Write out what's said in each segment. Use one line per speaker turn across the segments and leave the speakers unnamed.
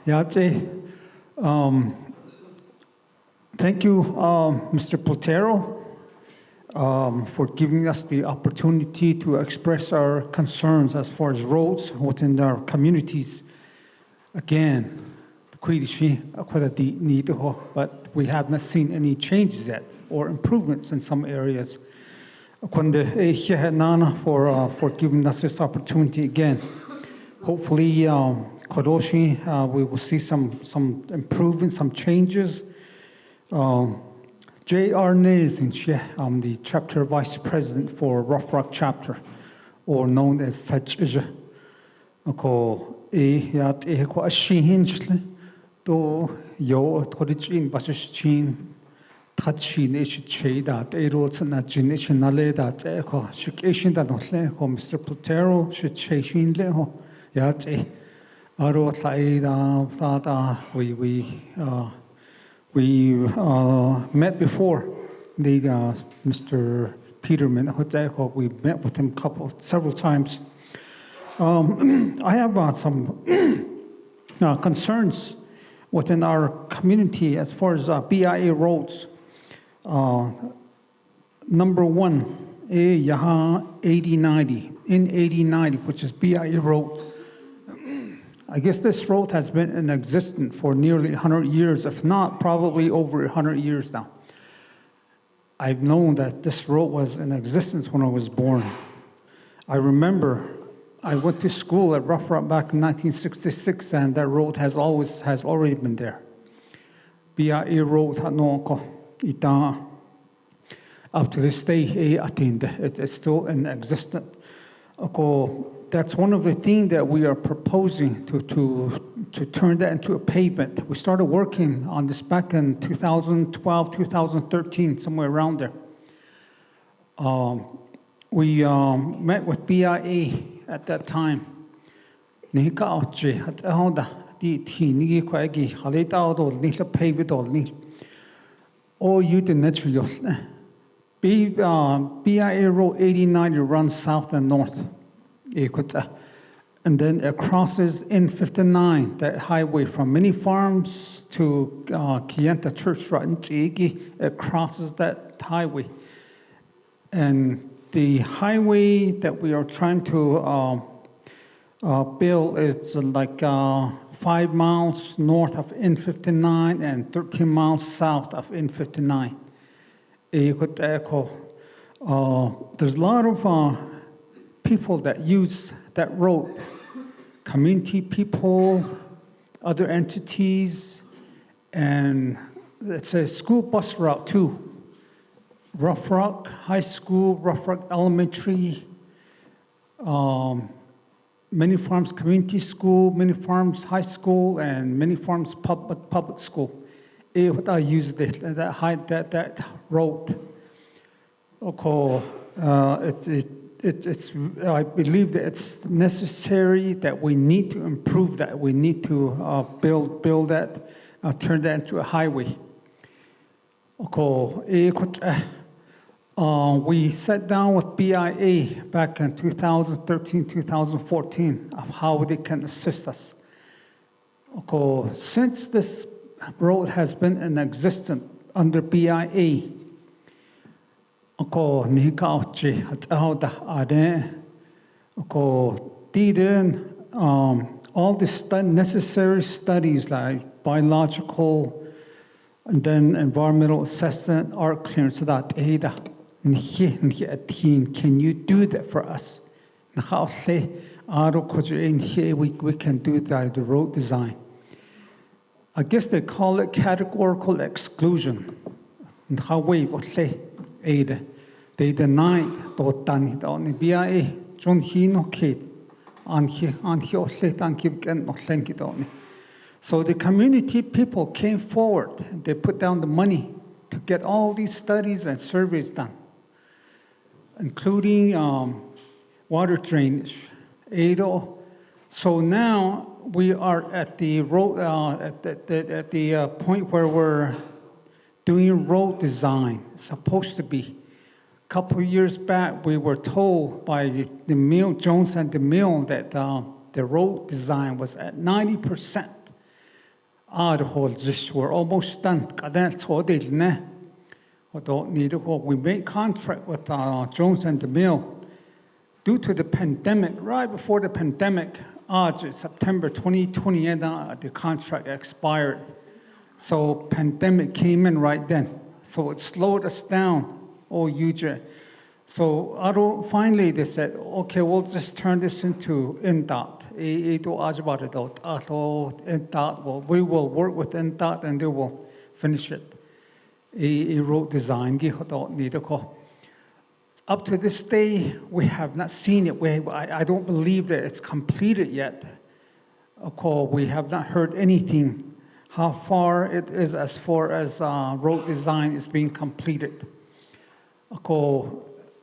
Yate, thank you, Mr. Platero, for giving us the opportunity to express our concerns as far as roads within our communities. Again, but we have not seen any changes yet or improvements in some areas. For giving us this opportunity again. Hopefully, Kodoshi, we will see some improvements, some changes. J.R. Naze, I'm the chapter vice president for Rough Rock chapter, or known as Sachija. To yo Kodichin Basichin Tachin Ishi that Eros and Ajinish Nale that Echo Shikation that Leho Mr. Platero Shichin Leho Yate Aro Taida Thada we met before the Mr. Peterman Hoteco. We met with him several times. I have some concerns within our community as far as BIA roads. Number one, Yaha 8090, in 8090, which is BIA road. I guess this road has been in existence for nearly 100 years, if not probably over 100 years now. I've known that this road was in existence when I was born. I remember I went to school at Rough Rock back in 1966, and that road has already been there. BIA road up to this day, it's still in existence. That's one of the things that we are proposing to turn that into a pavement. We started working on this back in 2012, 2013, somewhere around there. We met with BIA at that time. BIA Road 89 runs south and north. And then it crosses N59, that highway from Many Farms to Kienta Church Road. It crosses that highway. And the highway that we are trying to build is like 5 miles north of N59 and 13 miles south of N59. There's a lot of people that use that road, community people, other entities, and it's a school bus route too. Rough Rock High School, Rough Rock Elementary, Many Farms Community School, Many Farms High School, and Many Farms Public School. I use that road. I believe that it's necessary that we need to improve that. We need to build that, turn that into a highway. We sat down with BIA back in 2013, 2014 of how they can assist us. Since this road has been in existence under BIA, all the necessary studies like biological and then environmental assessment, art clearance, can you do that for us? We can do that, the road design. I guess they call it categorical exclusion. They denied the BIA. So the community people came forward. They put down the money to get all these studies and surveys done, including water drainage. So now we are at the road at the point where we're doing road design. It's supposed to be. A couple of years back, we were told by the Jones and DeMille that the road design was at 90%. We're almost done. We made contract with Jones and DeMille. Due to the pandemic, right before the pandemic, September 2020, the contract expired. So pandemic came in right then. So it slowed us down, So finally they said, okay, we'll just turn this into NDOT. We will work with NDOT and they will finish it. Road design. Up to this day, we have not seen it. I don't believe that it's completed yet. We have not heard anything how far it is as far as road design is being completed.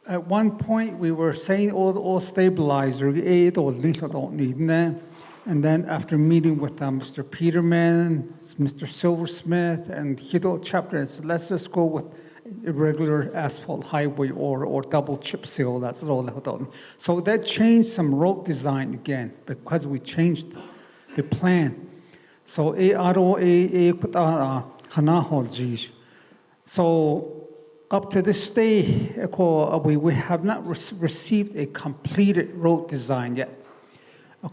At one point, we were saying all stabilizer, and then after meeting with Mr. Peterman, Mr. Silversmith, and Hito chapter, said, let's just go with irregular asphalt highway or double chip seal. That's all. So that changed some road design again because we changed the plan. So So up to this day, we have not received a completed road design yet. I'm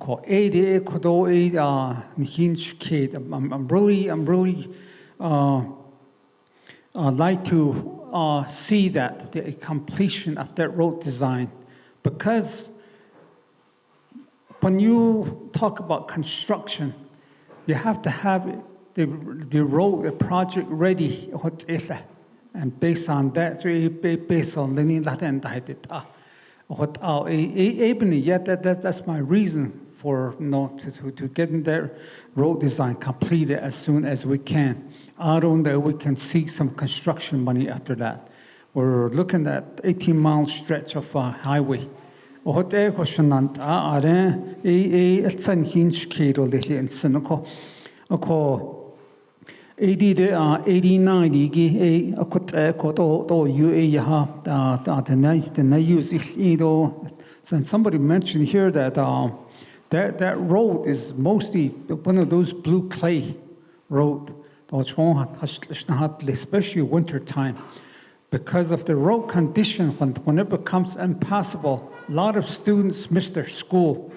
really like to see that the completion of that road design, because when you talk about construction, you have to have the road, the project ready. And based on that, based on that's my reason for to getting that road design completed as soon as we can. Out on there, we can see some construction money after that. We're looking at 18-mile stretch of highway. And somebody mentioned here that that road is mostly one of those blue clay road, especially winter time. Because of the road condition, when it becomes impassable, a lot of students miss their school.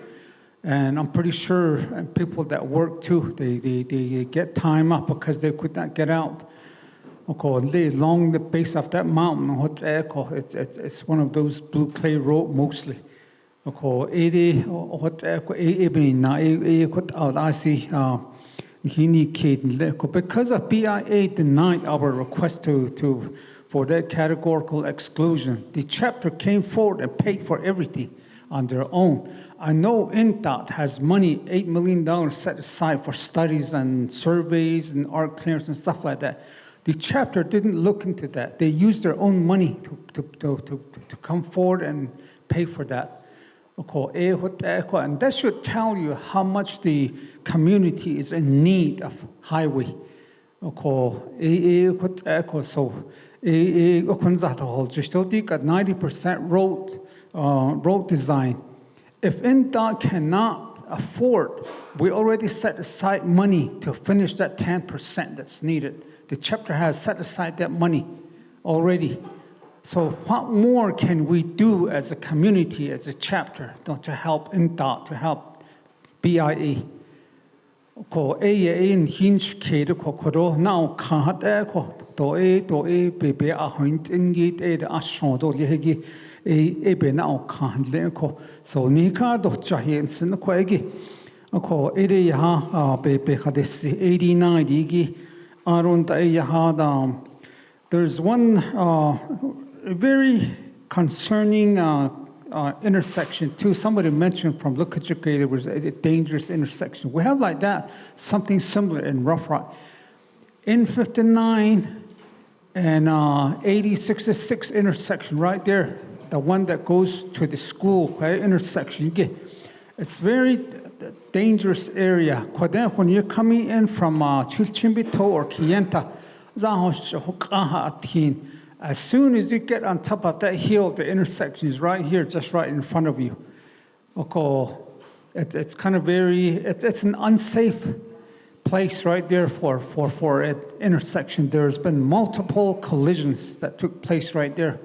And I'm pretty sure people that work too, they get time off because they could not get out. Along the base of that mountain, it's one of those blue clay road mostly. Because of BIA denied our request for that categorical exclusion, the chapter came forward and paid for everything on their own. I know NDOT has money, $8 million set aside for studies and surveys and art clearance and stuff like that. The chapter didn't look into that. They used their own money to come forward and pay for that. And that should tell you how much the community is in need of highway. So, just 90% road design. If NDOT cannot afford, we already set aside money to finish that 10% that's needed. The chapter has set aside that money already. So what more can we do as a community, as a chapter, to help NDOT, to help BIA? So nika do chahin sin ko egi ere yaha be hadis 89 igi aron ta yaha there's one very concerning intersection too. Somebody mentioned from Lukachuk there was a dangerous intersection. We have like that, something similar in Rough Rock. In 59 and 86 intersection right there, the one that goes to the school intersection. It's very dangerous area. When you're coming in from Chilchimbito or Kienta, as soon as you get on top of that hill, the intersection is right here, just right in front of you. It's kind of it's an unsafe place right there for an intersection. There's been multiple collisions that took place right there,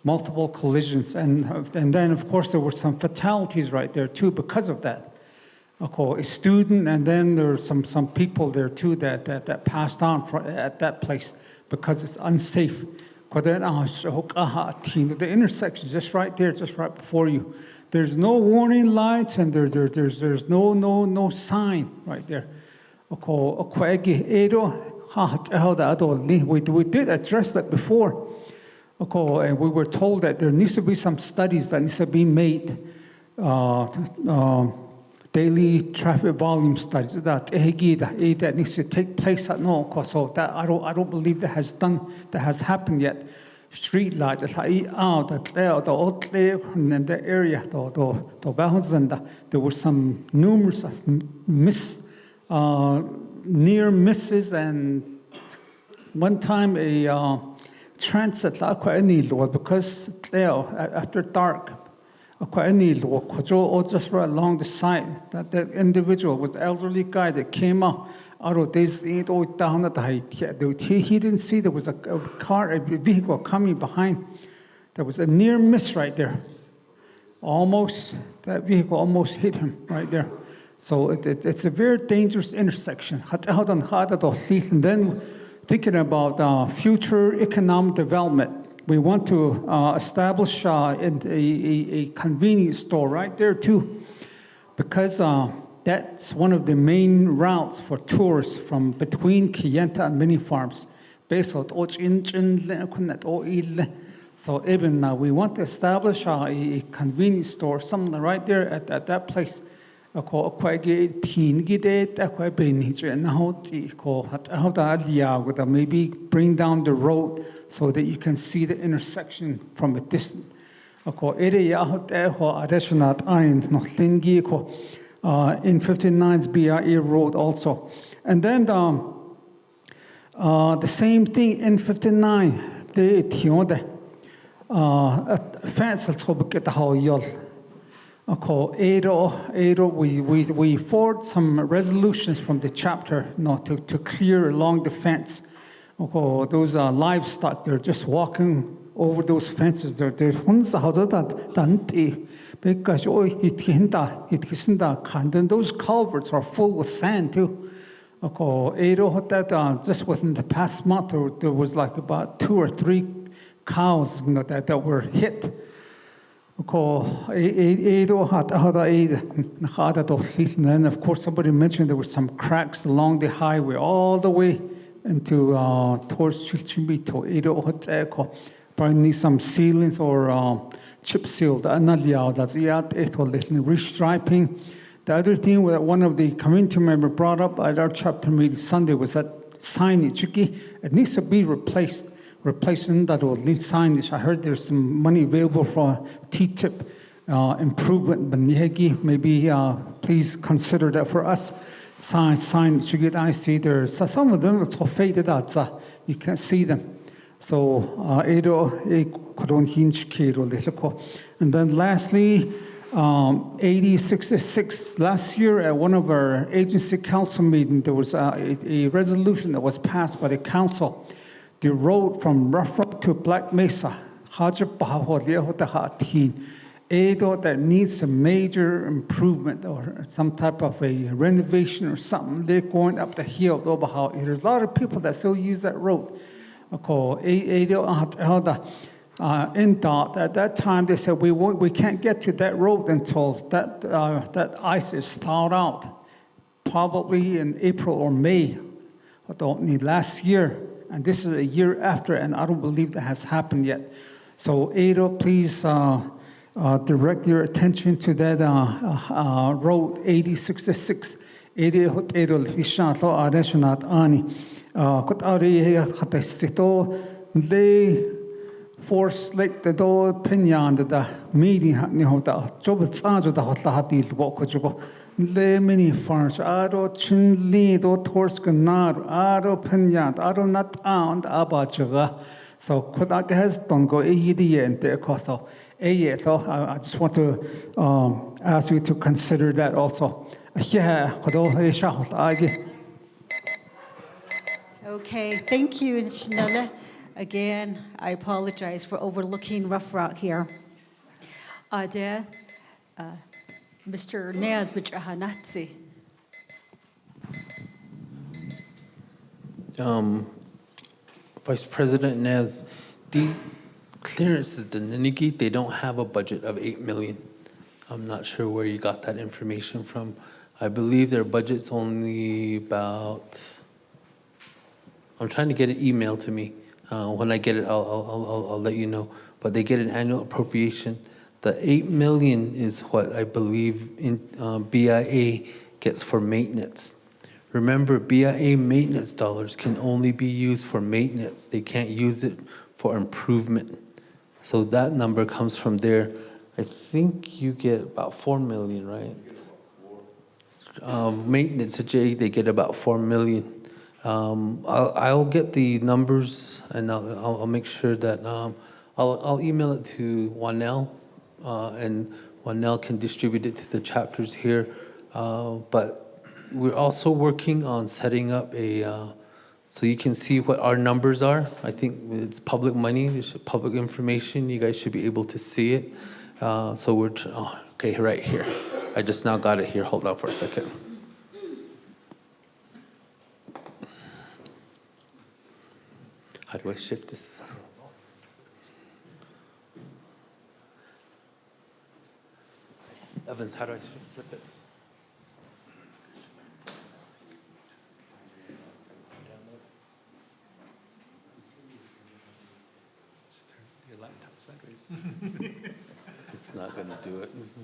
multiple collisions, and then of course there were some fatalities right there too because of that. Okay, a student, and then there were some people there too that passed on at that place because it's unsafe. The intersection just right there, just right before you. There's no warning lights, and there's no sign right there. We did address that before. And we were told that there needs to be some studies that needs to be made. Daily traffic volume studies that needs to take place at no cost. So that I don't believe that has happened yet. Street lights, in the area, there were some numerous of near misses, and one time a transit because after dark. Just right along the side, that individual was the elderly guy that came out of this down at the height. He didn't see there was a vehicle coming behind. There was a near miss right there. That vehicle almost hit him right there. So it's a very dangerous intersection. And then thinking about future economic development. We want to establish a convenience store right there too, because that's one of the main routes for tourists from between Kayenta and mini farms. So even we want to establish a convenience store, something right there at that place. Maybe bring down the road so that you can see the intersection from a distance. In 59's BIA road also. And then the same thing in 59, fence we forward some resolutions from the chapter to clear along the fence. Those livestock, they're just walking over those fences. There's those culverts are full with sand too. Just within the past month, there was like about 2 or 3 cows that were hit. And then, of course, somebody mentioned there were some cracks along the highway all the way into towards Chilchimito. Probably need some sealants or chip seal. Restriping. The other thing that one of the community members brought up at our chapter meeting Sunday was that signage. It needs to be replaced. Replacing that will need signage. I heard there's some money available for T-tip improvement, but maybe please consider that for us. Signage, I see there's some of them are faded out, so you can't see them. So, and then lastly, 8066. Last year at one of our agency council meetings, there was a resolution that was passed by the council. The road from Rough Rock to Black Mesa, that needs a major improvement or some type of a renovation or something. They're going up the hill. There's a lot of people that still use that road. In Dot, at that time, they said we can't get to that road until that ice is thawed out, probably in April or May. Last year. And this is a year after, and I don't believe that has happened yet. So, Ada, please direct your attention to that road 8066. Force like the door pinyan the meeting le many farms, Aro Chin Li, do Torscanar, Aro Pinyan, Aro not and Abajaga. So Kodak has done go AED and the Coso. So I just want to ask you to consider that also. Yeah,
Okay, thank you, Shanelle. Again, I apologize for overlooking Rough Route here. There, Mr. Naz Bichahanatsi.
Vice President Nez, the clearances, the Ninigi, they don't have a budget of 8 million. I'm not sure where you got that information from. I believe their budget's only about, I'm trying to get it emailed to me. When I get it, I'll let you know. But they get an annual appropriation. The 8 million is what I believe BIA gets for maintenance. Remember, BIA maintenance dollars can only be used for maintenance. They can't use it for improvement. So that number comes from there. I think you get about 4 million, right? Maintenance, Jay, they get about 4 million. I'll get the numbers and I'll make sure that I'll email it to Wanel and Wanel can distribute it to the chapters here. But we're also working on setting up so you can see what our numbers are. I think it's public money, it's public information. You guys should be able to see it. So we're, okay, right here. I just now got it here. Hold on for a second. How do I shift this? Evans, how do I flip it? Your laptop sideways. It's not going to do it. Just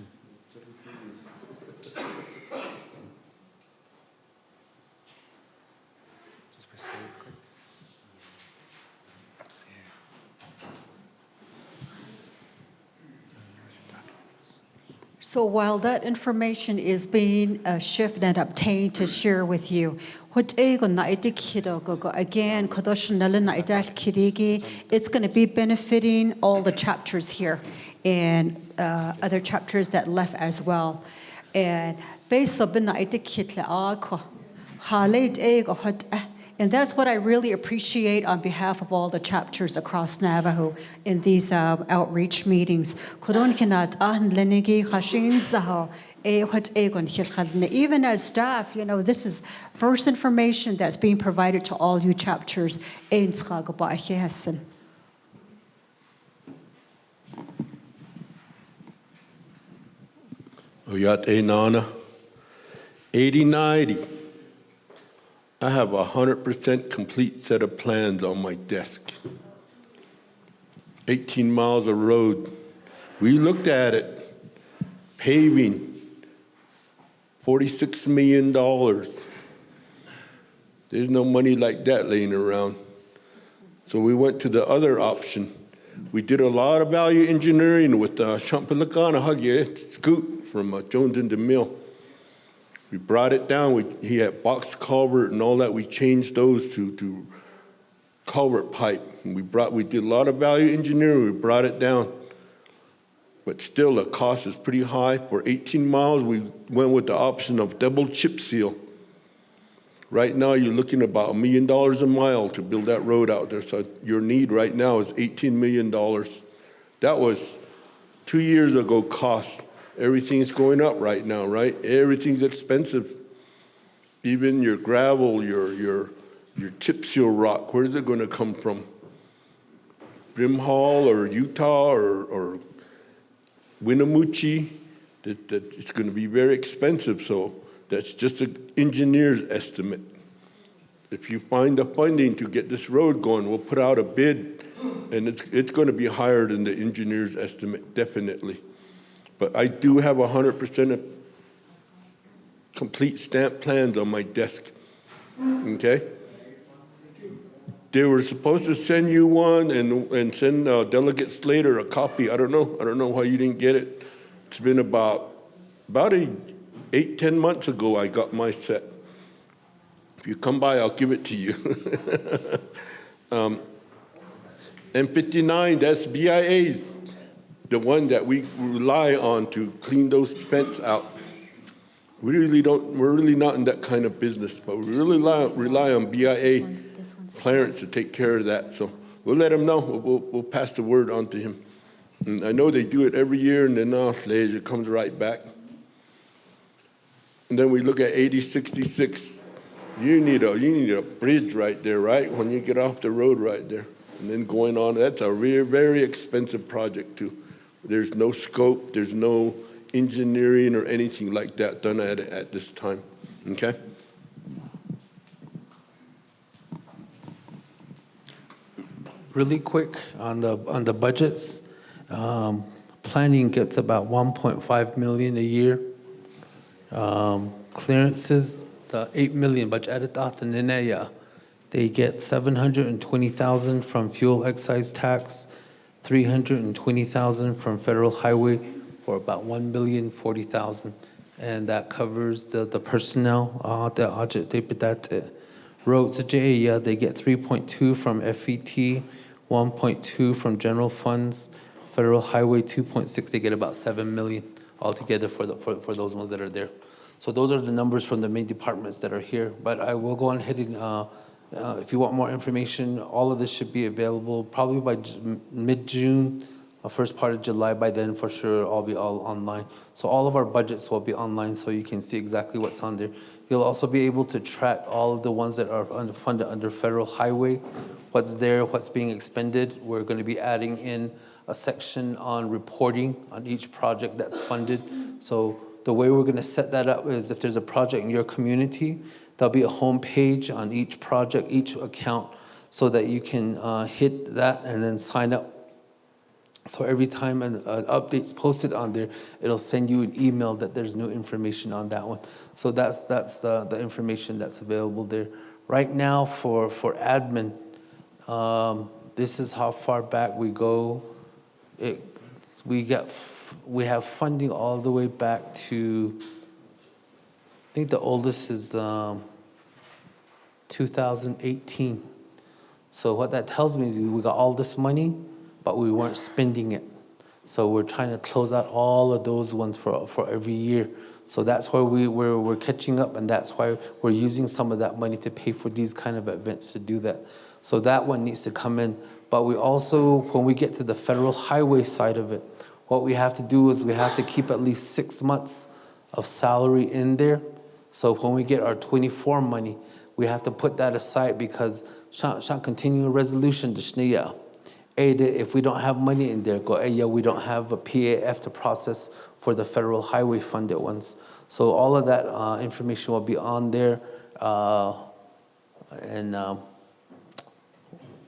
press save quick.
So while that information is being shifted and obtained to share with you, again, it's going to be benefiting all the chapters here and other chapters that left as well. And based on and that's what I really appreciate on behalf of all the chapters across Navajo in these outreach meetings. Even as staff, you know, this is first information that's being provided to all you chapters.
Oyate Nana, 8090. I have a 100% complete set of plans on my desk. 18 miles of road. We looked at it. Paving, $46 million. There's no money like that laying around. So we went to the other option. We did a lot of value engineering with Champalakana Scoot from Jones and DeMille. We brought it down. He had box culvert and all that. We changed those to culvert pipe. And we did a lot of value engineering. We brought it down. But still, the cost is pretty high. For 18 miles, we went with the option of double chip seal. Right now, you're looking at about $1 million a mile to build that road out there. So your need right now is $18 million. That was 2 years ago cost. Everything's going up right now, right? Everything's expensive. Even your gravel, your chip seal rock, where's it going to come from? Brimhall or Utah or Winnemucci? It's going to be very expensive. So that's just an engineer's estimate. If you find the funding to get this road going, we'll put out a bid, and it's going to be higher than the engineer's estimate, definitely. But I do have 100% of complete stamp plans on my desk, okay? They were supposed to send you one and send Delegate Slater a copy. I don't know why you didn't get it. It's been about 8-10 months ago I got my set. If you come by, I'll give it to you. M59, that's BIA's, the one that we rely on to clean those fence out. we're really not in that kind of business, but we really rely on BIA Clarence to take care of that. So we'll let him know. We'll pass the word on to him. And I know they do it every year, and then it comes right back. And then we look at 8066. You need a bridge right there, right? When you get off the road right there. And then going on, that's a very expensive project too. There's no scope, there's no engineering or anything like that done at this time, okay?
Really quick on the budgets, planning gets about 1.5 million a year. Clearances, the 8 million budget they get 720,000 from fuel excise tax, 320,000 from federal highway for about 1,040,000, and that covers the personnel. Roads, they get 3.2 from FET, 1.2 from general funds, federal highway 2.6. They get about 7 million altogether for those ones that are there. So those are the numbers from the main departments that are here. But I will go on ahead and. If you want more information, all of this should be available probably by mid-June, first part of July. By then, for sure, I'll be all online. So all of our budgets will be online, so you can see exactly what's on there. You'll also be able to track all of the ones that are funded under federal highway, what's there, what's being expended. We're going to be adding in a section on reporting on each project that's funded. So the way we're going to set that up is if there's a project in your community, there'll be a home page on each project, each account, so that you can hit that and then sign up. So every time an update's posted on there, it'll send you an email that there's new information on that one. So that's the information that's available there. Right now for admin, this is how far back we go. We have funding all the way back to, I think the oldest is 2018. So what that tells me is we got all this money, but we weren't spending it. So we're trying to close out all of those ones for every year. So that's where we're catching up, and that's why we're using some of that money to pay for these kind of events to do that. So that one needs to come in. But we also, when we get to the federal highway side of it, what we have to do is we have to keep at least 6 months of salary in there. So when we get our 24 money, we have to put that aside because continuing resolution, if we don't have money in there, we don't have a PAF to process for the federal highway funded ones. So all of that information will be on there.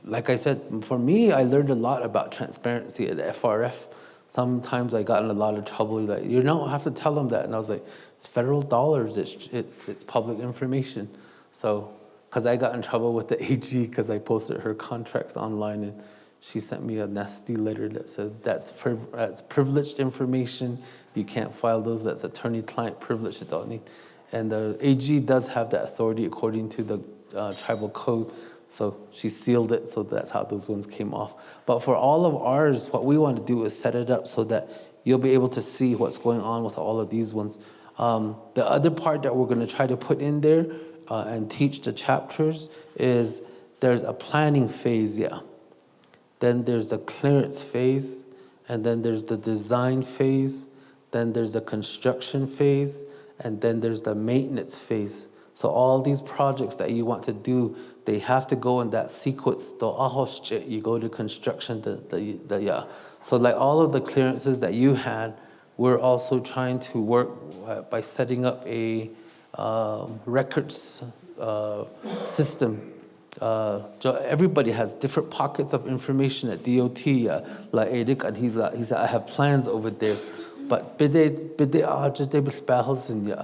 Like I said, for me, I learned a lot about transparency at FRF. Sometimes I got in a lot of trouble. Like, you don't have to tell them that. And I was like, it's federal dollars. It's public information. So, because I got in trouble with the AG because I posted her contracts online, and she sent me a nasty letter that says that's privileged information. You can't file those. That's attorney-client privilege. And the AG does have that authority according to the tribal code. So she sealed it, so that's how those ones came off. But for all of ours, what we want to do is set it up so that you'll be able to see what's going on with all of these ones. The other part that we're going to try to put in there and teach the chapters is there's a planning phase, Then there's the clearance phase, and then there's the design phase, then there's the construction phase, and then there's the maintenance phase. So all these projects that you want to do, they have to go in that sequence. You go to construction. So like all of the clearances that you had, we're also trying to work by setting up a records system. Everybody has different pockets of information at DOT. Like Eric, and he's I have plans over there. But bide spells and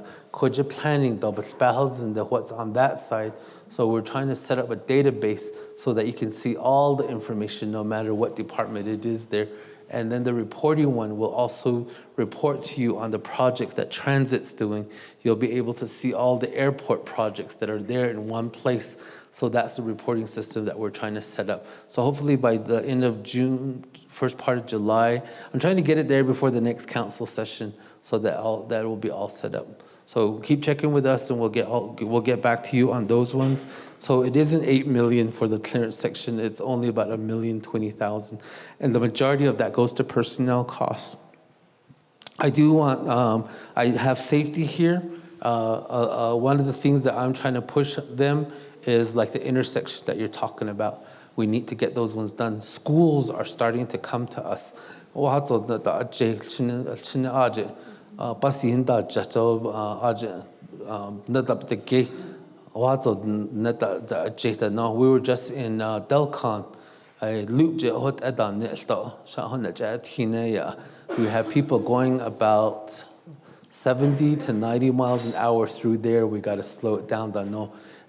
planning spells and what's on that side. So we're trying to set up a database so that you can see all the information no matter what department it is there. And then the reporting one will also report to you on the projects that Transit's doing. You'll be able to see all the airport projects that are there in one place. So that's the reporting system that we're trying to set up. So hopefully by the end of June, first part of July. I'm trying to get it there before the next council session so that that will be all set up. So keep checking with us and we'll get back to you on those ones. So it isn't 8 million for the clearance section. It's only about 1,020,000. And the majority of that goes to personnel costs. I do want, I have safety here. One of the things that I'm trying to push them is like the intersection that you're talking about. We need to get those ones done. Schools are starting to come to us. We were just in Delcon. We have people going about 70 to 90 miles an hour through there. We got to slow it down.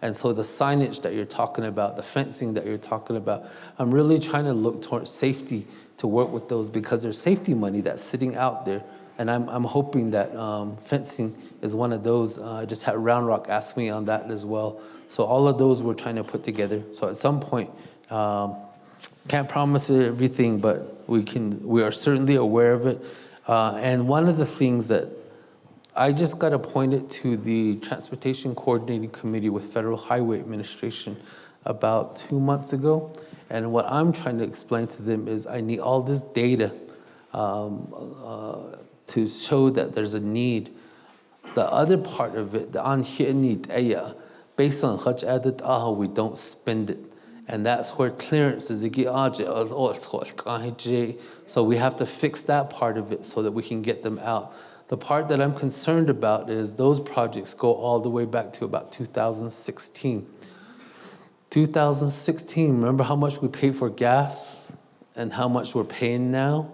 And so the signage that you're talking about, the fencing that you're talking about, I'm really trying to look towards safety to work with those because there's safety money that's sitting out there. And I'm hoping that fencing is one of those. I just had Round Rock ask me on that as well. So all of those we're trying to put together. So at some point, can't promise everything, but we are certainly aware of it. And one of the things that I just got appointed to the Transportation Coordinating Committee with Federal Highway Administration about 2 months ago. And what I'm trying to explain to them is I need all this data to show that there's a need. The other part of it, the need, based on Hutch added, we don't spend it. And that's where clearance is. So we have to fix that part of it so that we can get them out. The part that I'm concerned about is those projects go all the way back to about 2016. 2016, remember how much we paid for gas and how much we're paying now?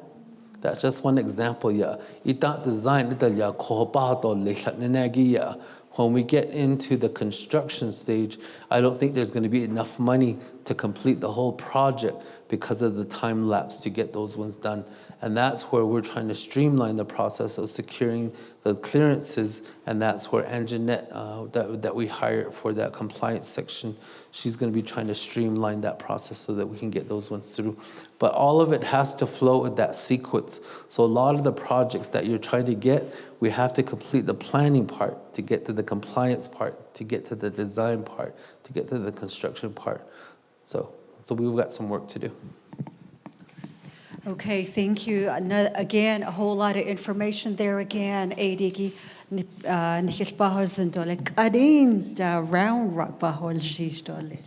That's just one example. When we get into the construction stage, I don't think there's going to be enough money to complete the whole project because of the time lapse to get those ones done. And that's where we're trying to streamline the process of securing the clearances. And that's where Anjanette, that we hired for that compliance section, she's going to be trying to streamline that process so that we can get those ones through. But all of it has to flow in that sequence. So a lot of the projects that you're trying to get, we have to complete the planning part to get to the compliance part, to get to the design part, to get to the construction part. So we've got some work to do.
Okay, thank you. Again, a whole lot of information there again. Eidigi Nihil Bahar Zindole, Kadin Round Rock Bahol Jisdole.